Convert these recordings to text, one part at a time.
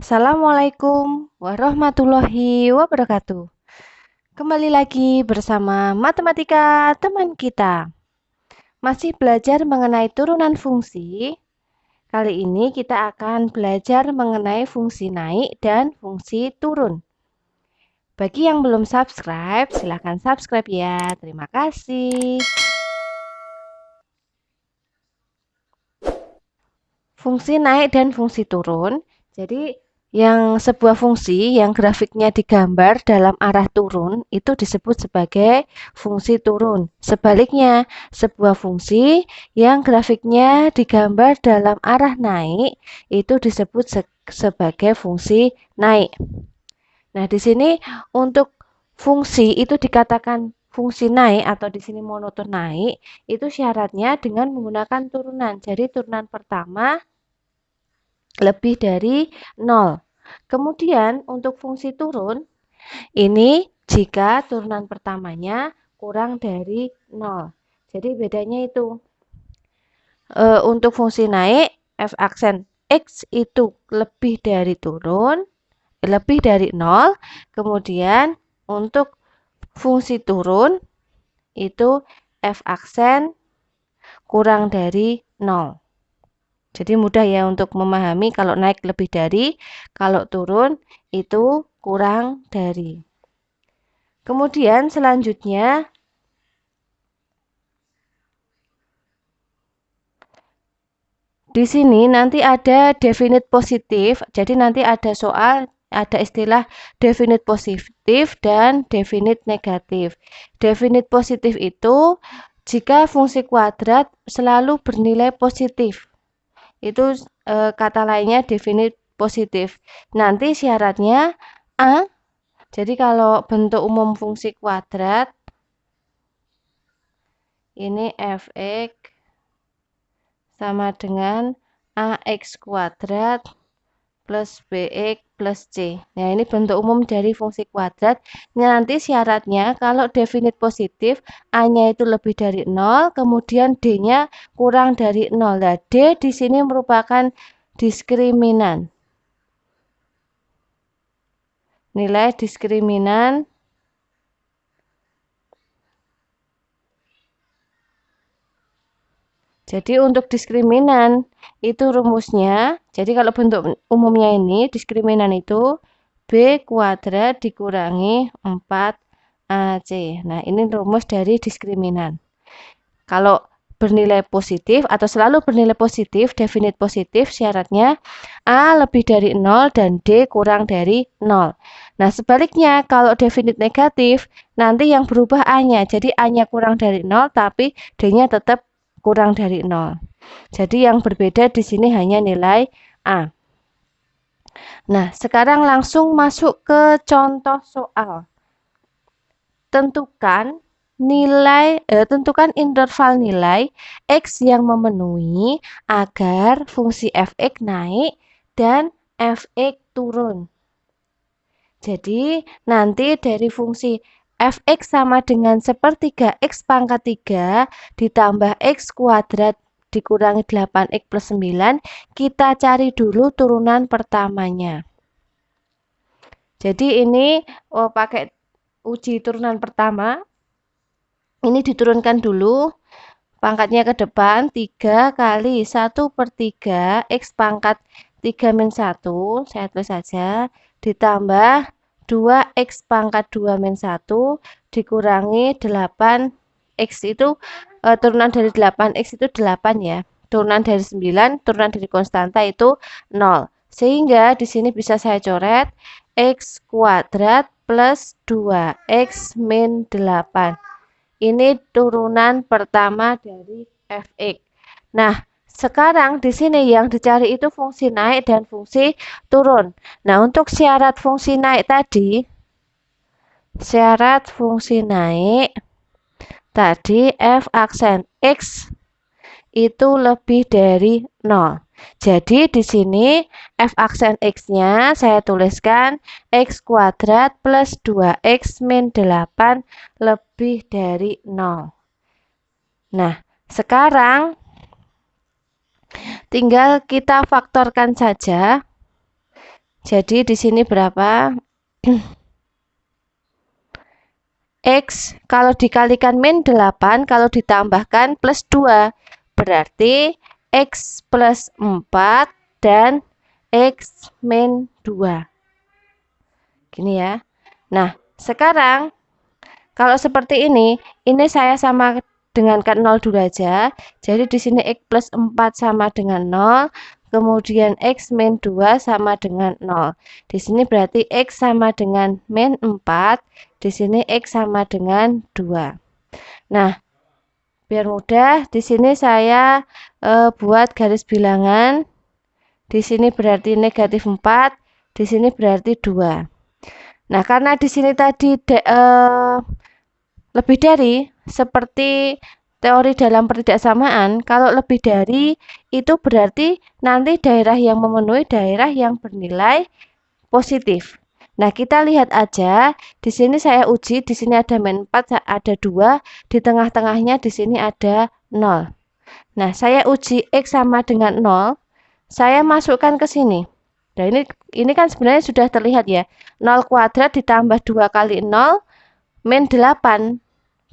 Assalamualaikum warahmatullahi wabarakatuh. Kembali lagi bersama Matematika Teman Kita. Masih belajar mengenai turunan fungsi. Kali ini kita akan belajar mengenai fungsi naik dan fungsi turun. Bagi yang belum subscribe, silahkan subscribe ya. Terima kasih. Fungsi naik dan fungsi turun. Jadi yang sebuah fungsi yang grafiknya digambar dalam arah turun itu disebut sebagai fungsi turun. Sebaliknya, sebuah fungsi yang grafiknya digambar dalam arah naik itu disebut sebagai fungsi naik. Nah, di sini untuk fungsi itu dikatakan fungsi naik atau di sini monoton naik itu syaratnya dengan menggunakan turunan. Jadi turunan pertama lebih dari 0. Kemudian untuk fungsi turun, ini jika turunan pertamanya kurang dari 0. Jadi bedanya itu. Untuk fungsi naik, f aksen x itu lebih dari turun, lebih dari 0. Kemudian untuk fungsi turun, itu f aksen kurang dari 0. Jadi mudah ya untuk memahami kalau naik lebih dari, kalau turun itu kurang dari. Kemudian selanjutnya, di sini nanti ada definite positif. Jadi nanti ada soal, ada istilah definite positif dan definite negatif. Definite positif itu jika fungsi kuadrat selalu bernilai positif. Itu kata lainnya definite positif. Nanti syaratnya A. Jadi kalau bentuk umum fungsi kuadrat ini f(x) sama dengan ax kuadrat plus bx plus c. Nah, ini bentuk umum dari fungsi kuadrat. Nanti syaratnya kalau definite positif, A-nya itu lebih dari 0, kemudian D-nya kurang dari 0. Nah, D di sini merupakan diskriminan. Nilai diskriminan jadi untuk diskriminan itu rumusnya, jadi kalau bentuk umumnya ini diskriminan itu B kuadrat dikurangi 4AC. Nah, ini rumus dari diskriminan. Kalau bernilai positif atau selalu bernilai positif, definite positif, syaratnya A lebih dari 0 dan D kurang dari 0. Nah, sebaliknya kalau definite negatif, nanti yang berubah A-nya. Jadi A-nya kurang dari 0, tapi D-nya tetap kurang dari 0. Jadi yang berbeda di sini hanya nilai A. Nah, sekarang langsung masuk ke contoh soal. Tentukan interval nilai x yang memenuhi agar fungsi f(x) naik dan f(x) turun. Jadi nanti dari fungsi f(x) sama dengan sepertiga x pangkat 3 ditambah x kuadrat dikurangi 8x plus 9, kita cari dulu turunan pertamanya. Jadi ini pakai uji turunan pertama. Ini diturunkan dulu. Pangkatnya ke depan 3 kali 1/3 x pangkat 3 min 1, saya tulis saja, ditambah 2x pangkat 2 min 1 dikurangi 8x itu turunan dari 8x itu 8 ya. Turunan dari 9, turunan dari konstanta itu 0. Sehingga di sini bisa saya coret x kuadrat plus 2x min 8. Ini turunan pertama dari f(x). Nah, sekarang di sini yang dicari itu fungsi naik dan fungsi turun. Nah, untuk syarat fungsi naik tadi, syarat fungsi naik tadi f aksen x itu lebih dari 0. Jadi di sini f aksen x-nya saya tuliskan x kuadrat plus 2x min 8 lebih dari 0. Nah, sekarang tinggal kita faktorkan saja. Jadi di sini berapa? X kalau dikalikan min 8, kalau ditambahkan plus 2. Berarti X plus 4 dan X min 2. Gini ya. Nah, sekarang kalau seperti ini saya sama dengankan 0 dulu aja. Jadi di sini X plus 4 sama dengan 0. Kemudian X min 2 sama dengan 0. Di sini berarti X sama dengan min 4. Di sini X sama dengan 2. Nah, biar mudah, di sini saya buat garis bilangan. Di sini berarti negatif 4. Di sini berarti 2. Nah, karena di sini tadi lebih dari, seperti teori dalam pertidaksamaan, kalau lebih dari itu berarti nanti daerah yang memenuhi daerah yang bernilai positif. Nah, kita lihat aja, di sini saya uji, di sini ada min 4, ada 2, di tengah-tengahnya di sini ada 0. Nah, saya uji X sama dengan 0, saya masukkan ke sini. Nah, ini kan sebenarnya sudah terlihat ya. 0 kuadrat ditambah 2 kali 0, min 8.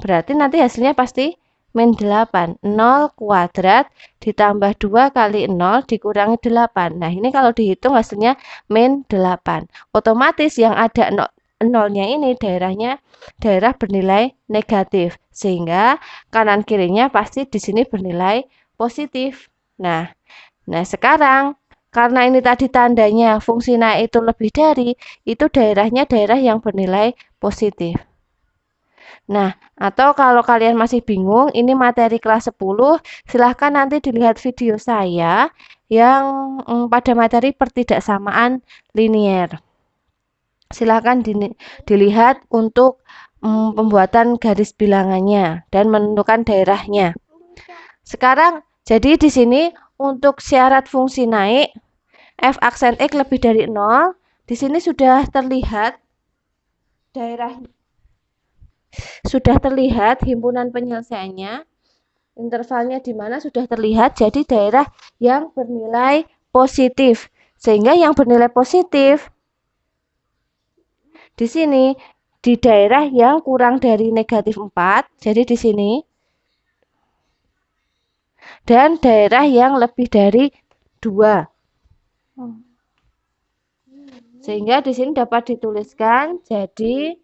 Berarti nanti hasilnya pasti min 8. 0 kuadrat ditambah 2 kali 0 dikurangi 8. Nah, ini kalau dihitung hasilnya min 8. Otomatis yang ada nolnya ini daerah bernilai negatif. Sehingga kanan kirinya pasti di sini bernilai positif. Nah, sekarang karena ini tadi tandanya fungsi naik itu lebih dari, itu daerahnya daerah yang bernilai positif. Nah, atau kalau kalian masih bingung, ini materi kelas 10, silahkan nanti dilihat video saya yang pada materi pertidaksamaan linier. Silahkan dilihat untuk pembuatan garis bilangannya dan menentukan daerahnya. Sekarang, jadi di sini untuk syarat fungsi naik, f aksen X lebih dari 0, di sini sudah terlihat himpunan penyelesaiannya, intervalnya di mana sudah terlihat, jadi daerah yang bernilai positif. Sehingga yang bernilai positif di sini di daerah yang kurang dari negatif 4, jadi di sini, dan daerah yang lebih dari 2. Sehingga di sini dapat dituliskan jadi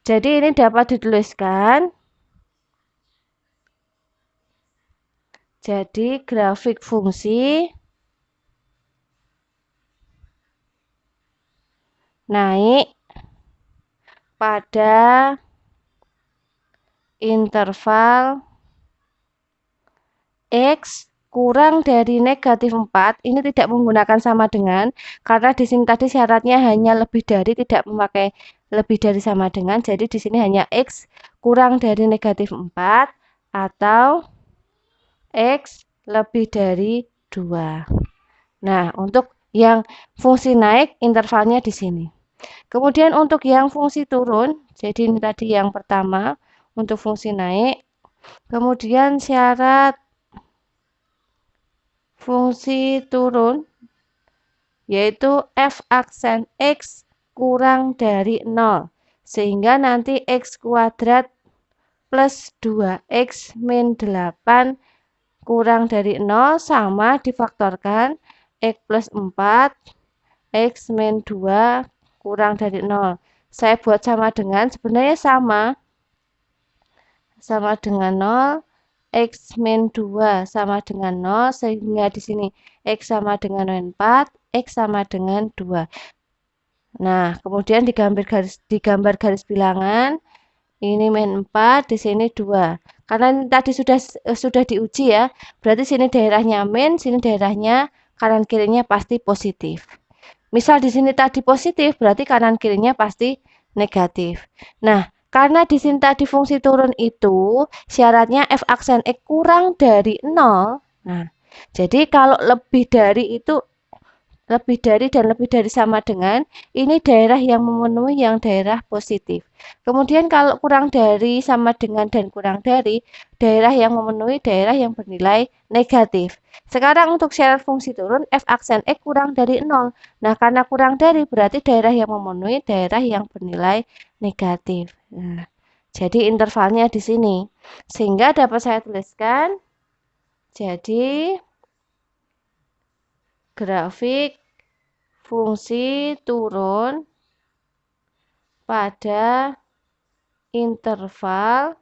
ini dapat dituliskan jadi grafik fungsi naik pada interval X kurang dari negatif 4, ini tidak menggunakan sama dengan, karena di sini tadi syaratnya hanya lebih dari, tidak memakai lebih dari sama dengan, jadi di sini hanya X kurang dari negatif 4 atau X lebih dari 2. Nah, untuk yang fungsi naik intervalnya di sini. Kemudian untuk yang fungsi turun, jadi ini tadi yang pertama untuk fungsi naik. Kemudian syarat fungsi turun yaitu f aksen X kurang dari 0. Sehingga nanti X kuadrat plus 2X min 8 kurang dari 0 sama difaktorkan X plus 4 X min 2 kurang dari 0. Saya buat sama dengan, sebenarnya sama dengan 0, X min 2 sama dengan 0, sehingga di sini X sama dengan min 4, X sama dengan 2. Nah, kemudian digambar garis bilangan, ini min 4, di sini 2. Karena ini tadi sudah diuji ya, berarti sini daerahnya min, sini daerahnya kanan kirinya pasti positif. Misal di sini tadi positif, berarti kanan kirinya pasti negatif. Nah, karena di sini tadi fungsi turun itu syaratnya f aksen X kurang dari 0. Nah, jadi kalau lebih dari itu lebih dari dan lebih dari sama dengan, ini daerah yang memenuhi yang daerah positif. Kemudian kalau kurang dari, sama dengan, dan kurang dari, daerah yang memenuhi daerah yang bernilai negatif. Sekarang untuk syarat fungsi turun, f aksen X kurang dari 0. Nah, karena kurang dari berarti daerah yang memenuhi daerah yang bernilai negatif. Nah, jadi intervalnya di sini. Sehingga dapat saya tuliskan, jadi grafik fungsi turun pada interval.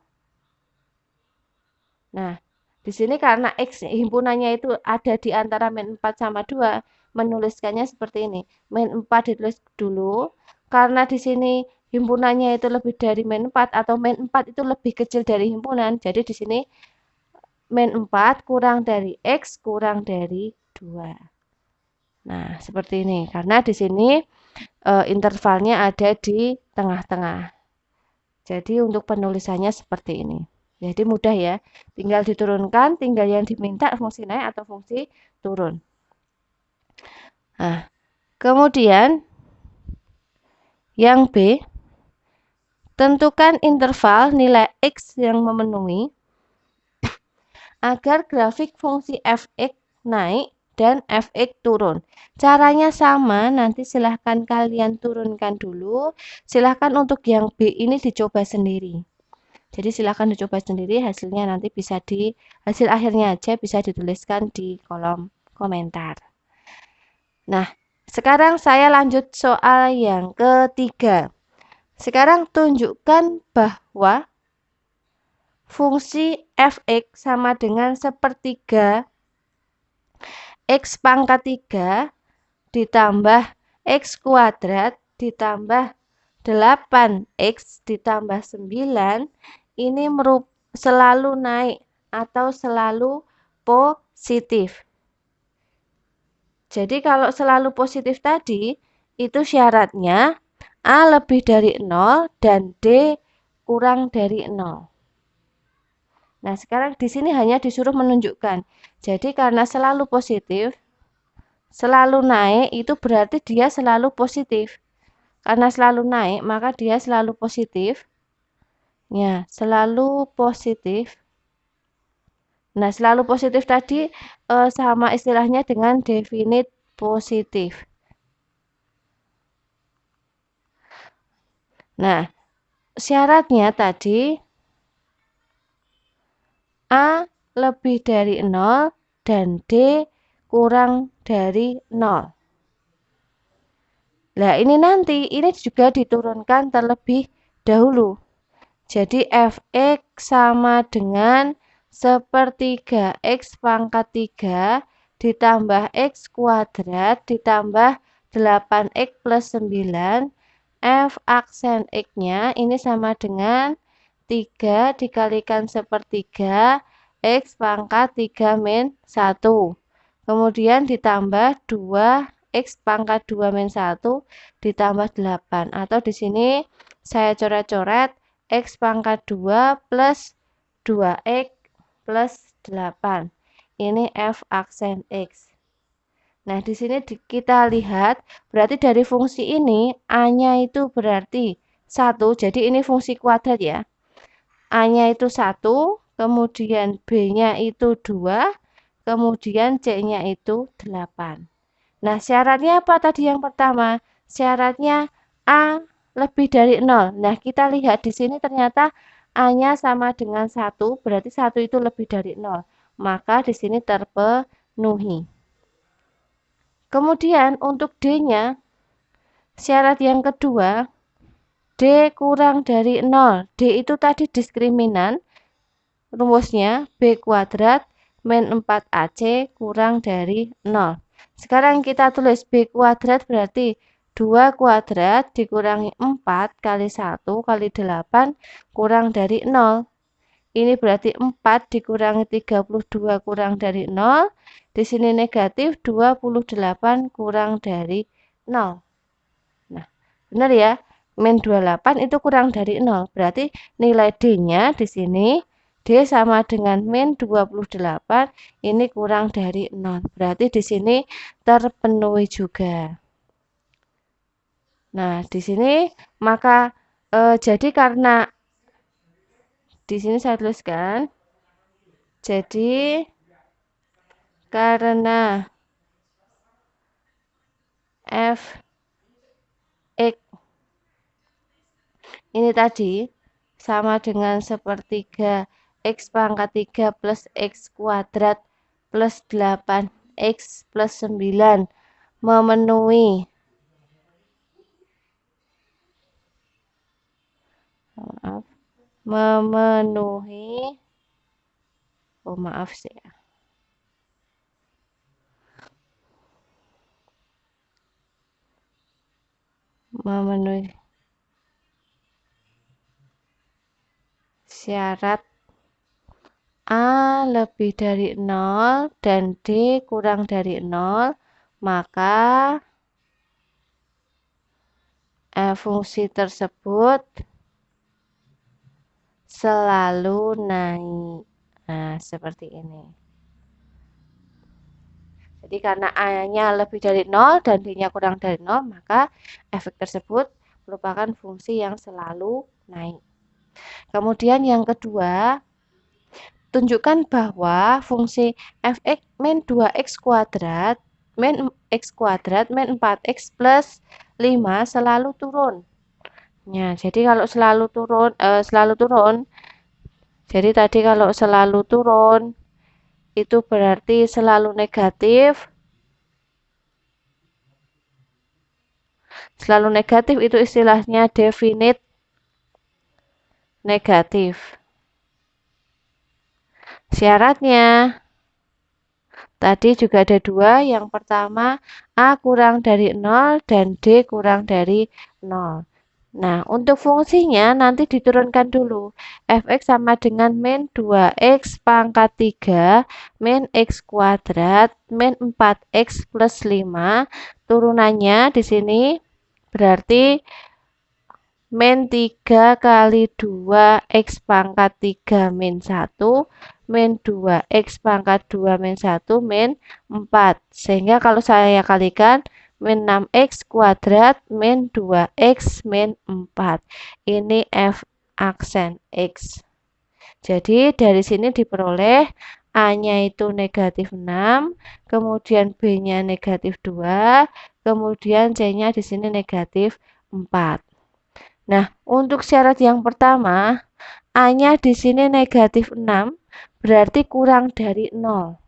Nah, di sini karena X himpunannya itu ada di antara min 4 sama 2, menuliskannya seperti ini. Min 4 ditulis dulu, karena di sini himpunannya itu lebih dari min 4 atau min 4 itu lebih kecil dari himpunan. Jadi di sini min 4 kurang dari X kurang dari 2. Nah, seperti ini. Karena di sini intervalnya ada di tengah-tengah. Jadi untuk penulisannya seperti ini. Jadi mudah ya. Tinggal diturunkan, tinggal yang diminta fungsi naik atau fungsi turun. Nah, kemudian yang B, tentukan interval nilai X yang memenuhi agar grafik fungsi fx naik dan fx turun. Caranya sama, nanti silahkan kalian turunkan dulu. Silahkan untuk yang B ini dicoba sendiri. Jadi silahkan dicoba sendiri, hasilnya nanti bisa hasil akhirnya aja bisa dituliskan di kolom komentar. Nah, sekarang saya lanjut soal yang ketiga. Sekarang tunjukkan bahwa fungsi fx sama dengan sepertiga X pangkat 3 ditambah X kuadrat ditambah 8X ditambah 9 ini selalu naik atau selalu positif. Jadi kalau selalu positif tadi itu syaratnya A lebih dari 0 dan D kurang dari 0. Nah, sekarang di sini hanya disuruh menunjukkan. Jadi karena selalu positif, selalu naik itu berarti dia selalu positif. Karena selalu naik, maka dia selalu positif. Ya, selalu positif. Nah, selalu positif tadi sama istilahnya dengan definite positif. Nah, syaratnya tadi A lebih dari 0 dan D kurang dari 0. Nah, ini nanti, ini juga diturunkan terlebih dahulu. Jadi fx sama dengan sepertiga X pangkat 3 ditambah X kuadrat ditambah 8X plus 9. F aksen X-nya ini sama dengan 3 dikalikan sepertiga X pangkat 3 min 1. Kemudian ditambah 2 X pangkat 2 min 1 ditambah 8. Atau di sini saya coret-coret X pangkat 2 plus 2X plus 8. Ini F aksen X. Nah, di sini kita lihat, berarti dari fungsi ini, A-nya itu berarti 1, jadi ini fungsi kuadrat ya. A-nya itu 1, kemudian B-nya itu 2, kemudian C-nya itu 8. Nah, syaratnya apa tadi yang pertama? Syaratnya A lebih dari 0. Nah, kita lihat di sini ternyata A-nya sama dengan 1, berarti 1 itu lebih dari 0. Maka di sini terpenuhi. Kemudian untuk D-nya, syarat yang kedua, D kurang dari 0. D itu tadi diskriminan. Rumusnya B kuadrat min 4AC kurang dari 0. Sekarang kita tulis B kuadrat berarti 2 kuadrat dikurangi 4 kali 1 kali 8 kurang dari 0. Ini berarti 4 dikurangi 32 kurang dari 0. Di sini negatif 28 kurang dari 0. Nah, benar ya? Min 28 itu kurang dari 0. Berarti nilai D-nya di sini D sama dengan min 28, ini kurang dari 0. Berarti di sini terpenuhi juga. Nah, di sini maka jadi karena di sini saya tuliskan, jadi karena f x ini tadi sama dengan sepertiga x pangkat 3 plus x kuadrat plus 8x plus 9 memenuhi memenuhi maaf sih, memenuhi syarat A lebih dari 0 dan D kurang dari 0, maka fungsi tersebut selalu naik. Nah, seperti ini. Jadi karena A-nya lebih dari 0 dan D-nya kurang dari 0, maka efek tersebut merupakan fungsi yang selalu naik. Kemudian yang kedua, tunjukkan bahwa fungsi f(x) min 2x kuadrat min 4x plus 5 selalu turun. Ya, jadi kalau selalu turun, jadi tadi kalau selalu turun itu berarti selalu negatif. Selalu negatif itu istilahnya definite negatif. Syaratnya tadi juga ada dua. Yang pertama A kurang dari 0 dan D kurang dari 0. Nah, untuk fungsinya nanti diturunkan dulu. Fx sama dengan min 2x pangkat 3 min x kuadrat min 4x plus 5. Turunannya di sini berarti min 3 kali 2x pangkat 3 min 1 min 2x pangkat 2 min 1 min 4. Sehingga kalau saya kalikan min 6x kuadrat min 2x min 4. Ini f aksen x. Jadi dari sini diperoleh A-nya itu negatif 6, kemudian B-nya negatif 2, kemudian C-nya di sini negatif 4. Nah, untuk syarat yang pertama, A-nya di sini negatif 6, berarti kurang dari 0.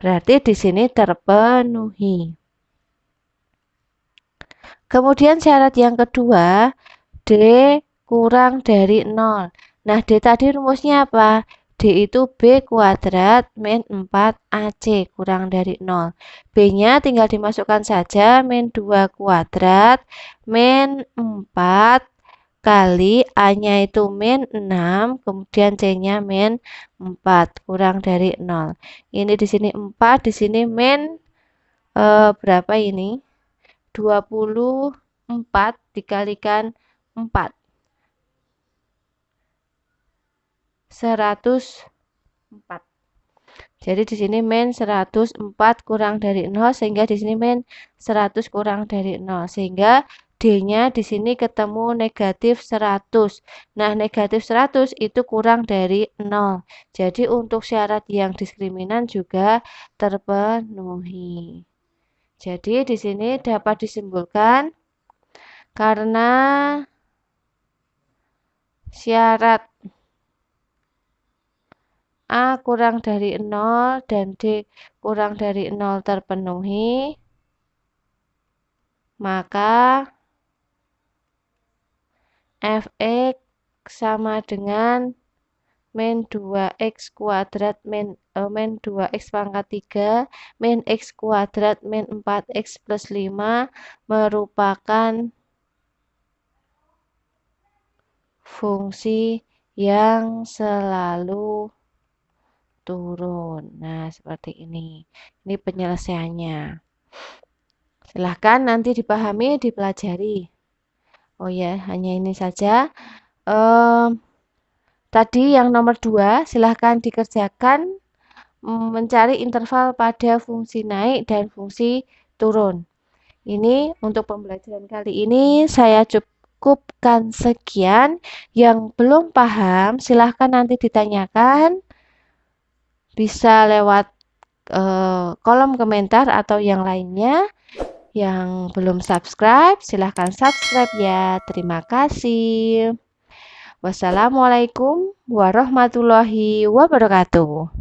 Berarti di sini terpenuhi. Kemudian syarat yang kedua, D kurang dari 0. Nah, D tadi rumusnya apa? D itu B kuadrat min 4AC kurang dari 0. B-nya tinggal dimasukkan saja min 2 kuadrat min 4 kali A-nya itu min 6, kemudian C-nya min 4 kurang dari 0. Ini di sini 4, di sini min berapa ini? 24 dikalikan 4. 104. Jadi di sini min 104 kurang dari 0 sehingga di sini min 100 kurang dari 0 sehingga D-nya di sini ketemu negatif 100. Nah, negatif 100 itu kurang dari 0. Jadi untuk syarat yang diskriminan juga terpenuhi. Jadi di sini dapat disimpulkan karena syarat A kurang dari 0 dan D kurang dari 0 terpenuhi, maka fx sama dengan min 2x kuadrat min 2x pangkat 3 min x kuadrat min 4x plus 5 merupakan fungsi yang selalu turun. Nah, seperti ini. Ini penyelesaiannya. Silahkan nanti dipahami, dipelajari. Oh ya, hanya ini saja. Tadi yang nomor 2, silahkan dikerjakan mencari interval pada fungsi naik dan fungsi turun. Ini untuk pembelajaran kali ini saya cukupkan sekian. Yang belum paham, silahkan nanti ditanyakan. Bisa lewat kolom komentar atau yang lainnya. Yang belum subscribe, silahkan subscribe ya. Terima kasih. Wassalamualaikum warahmatullahi wabarakatuh.